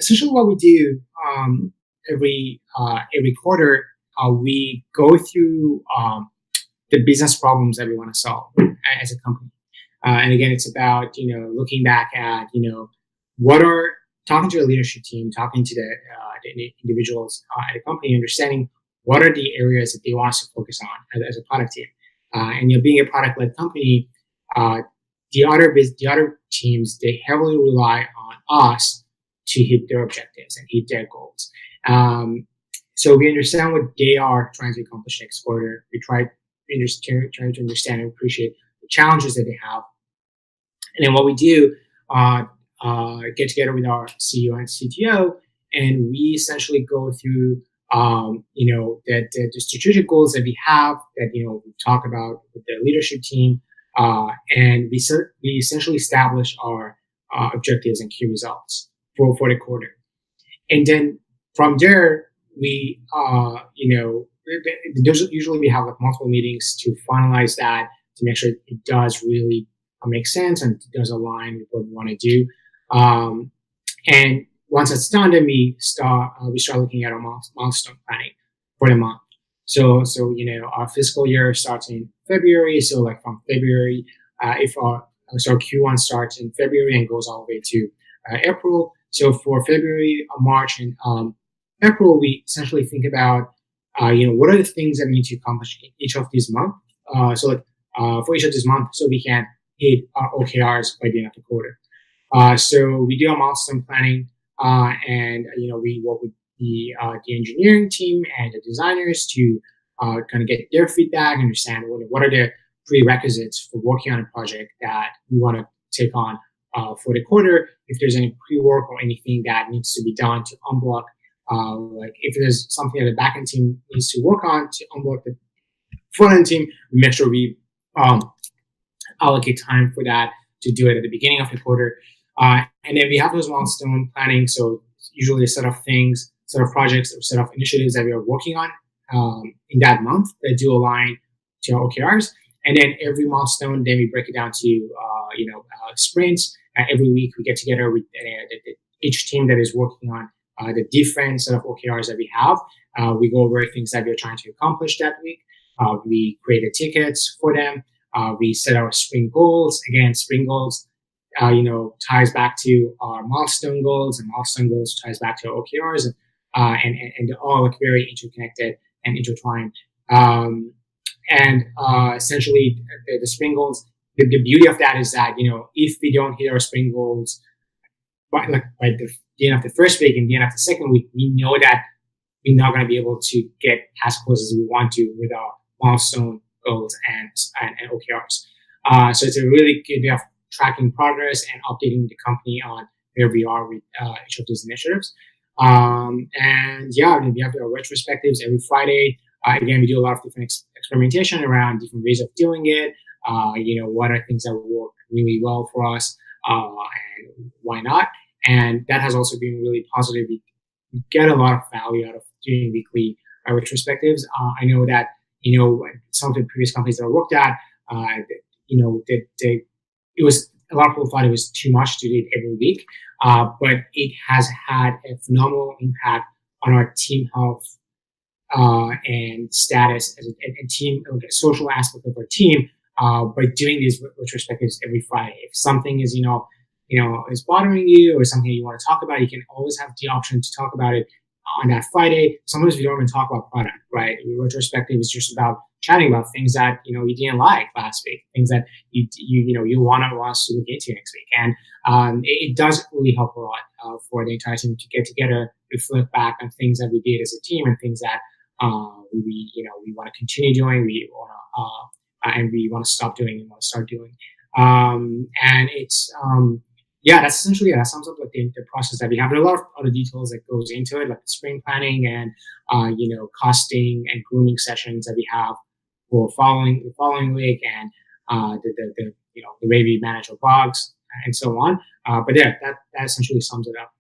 essentially what we do every quarter, we go through the business problems that we want to solve as a company. And again, it's about looking back at what are talking to the leadership team, talking to the individuals at the company, understanding what are the areas that they want us to focus on as a product team. And being a product-led company, the other teams, they heavily rely on us to hit their objectives and hit their goals. So we understand what they are trying to accomplish next quarter. We try to understand and appreciate the challenges that they have. And then what we do, get together with our CEO and CTO, and we essentially go through, the strategic goals that we have that, we talk about with the leadership team, and we essentially establish our objectives and key results for the quarter. And then from there, we, usually we have like multiple meetings to finalize that, to make sure it does really make sense and it does align with what we want to do. And once that's done, then we start looking at our milestone planning for the month. So our fiscal year starts in February. So like from February, if our Q1 starts in February and goes all the way to April. So for February, March, and April, we essentially think about what are the things that we need to accomplish in each of these months. For each of these months, so we can hit our OKRs by the end of the quarter. So we do a milestone planning, and we work with the engineering team and the designers to kind of get their feedback, understand what are the prerequisites for working on a project that we want to take on for the quarter. If there's any pre-work or anything that needs to be done to unblock, like if there's something that the backend team needs to work on to unblock the front-end team, we make sure we allocate time for that to do it at the beginning of the quarter. And then we have those milestone planning. So usually a set of things, set of projects, or set of initiatives that we are working on in that month that do align to our OKRs. And then every milestone, then we break it down to sprints. Every week we get together with each team that is working on the different set of OKRs that we have. We go over things that we're trying to accomplish that week. We create the tickets for them. We set our sprint goals. Again, sprint goals, ties back to our milestone goals, and milestone goals ties back to our OKRs, and they're all like very interconnected and intertwined. Essentially, the sprint goals. The beauty of that is that if we don't hit our sprint goals by the end of the first week and the end of the second week, we know that we're not going to be able to get as close as we want to with our milestone goals and OKRs. So it's a really good way of tracking progress and updating the company on where we are with each of these initiatives. We have our retrospectives every Friday. Again, we do a lot of different experimentation around different ways of doing it. What are things that work really well for us, and why not? And that has also been really positive. We get a lot of value out of doing weekly retrospectives. I know that some of the previous companies that I worked at, it was a lot of people thought it was too much to do it every week, but it has had a phenomenal impact on our team health and status as a team, a social aspect of our team. By doing these retrospectives every Friday, if something is is bothering you or something you want to talk about, you can always have the option to talk about it on that Friday. Sometimes we don't even talk about product, right? The retrospective is just about chatting about things that you didn't like last week, things that you want us to look into next week, and it does really help a lot for the entire team to get together, reflect back on things that we did as a team and things that we want to continue doing, we want to and we want to stop doing and want to start doing. And it's that's essentially that sums up like the process that we have. There are a lot of other details that goes into it, like the sprint planning and costing and grooming sessions that we have for the following week, and the way we manage our bugs and so on. But that essentially sums it up.